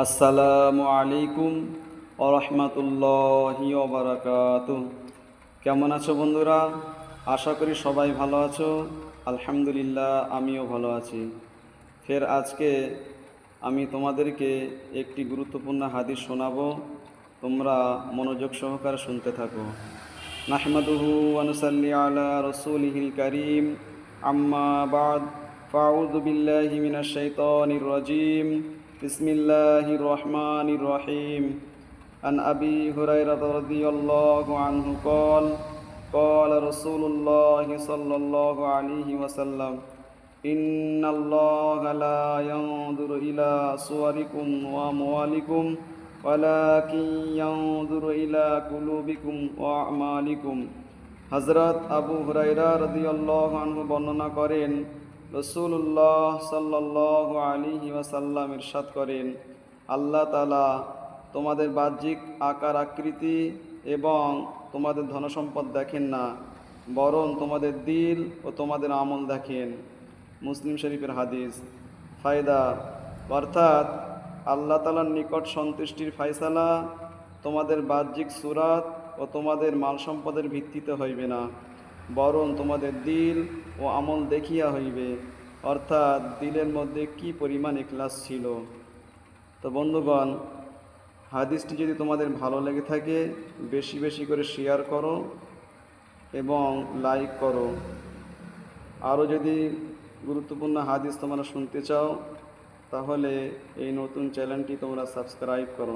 আসসালামু আলাইকুম ওরহমতুল্লাহি ওবারাকাতুহ। কেমন আছো বন্ধুরা? আশা করি সবাই ভালো আছো। আলহামদুলিল্লাহ, আমিও ভালো আছি। ফের আজকে আমি তোমাদেরকে একটি গুরুত্বপূর্ণ হাদিস শোনাবো। তোমরা মনোযোগ সহকারে শুনতে থাকো। নাহমাদুহু ওয়া নুসাল্লি আলা রাসূলিহিল কারীম, আম্মা বা'দ, ফাউযু বিল্লাহি মিনাশ শাইতানির রাজীম। বিসমিল্লাহির রহমানির রহিম। আন আবি হুরায়রা রাদিয়াল্লাহু আনহু قال رسول الله صلى الله عليه وسلم إن الله لا ينظر إلى صوركم وأموالكم ولكن ينظر إلى قلوبكم وأعمالكم। হযরত আবু হুরায়রা রাদিয়াল্লাহু আনহু বর্ণনা করেন, রাসূলুল্লাহ সাল্লাল্লাহু আলাইহি ওয়াসাল্লাম ইরশাদ করেন, আল্লাহ তাআলা তোমাদের বাহ্যিক আকার আকৃতি এবং তোমাদের ধনসম্পদ দেখেন না, বরং তোমাদের দিল ও তোমাদের আমল দেখেন। মুসলিম শরীফের হাদিস। ফায়দা, অর্থাৎ আল্লাহ তাআলার নিকট সন্তুষ্টির ফায়সালা তোমাদের বাহ্যিক সূরত ও তোমাদের মাল সম্পদের ভিত্তিতে হইবে না, বরং তোমাদের দিল ও আমল দেখিয়া হইবে, অর্থাৎ দিলের মধ্যে কি পরিমাণ ইখলাস ছিল। তো বন্ধুগণ, হাদিসটি যদি তোমাদের ভালো লেগে থাকে বেশি বেশি করে শেয়ার করো এবং লাইক করো। আরও যদি গুরুত্বপূর্ণ হাদিস তোমরা শুনতে চাও তাহলে এই নতুন চ্যানেলটি তোমরা সাবস্ক্রাইব করো।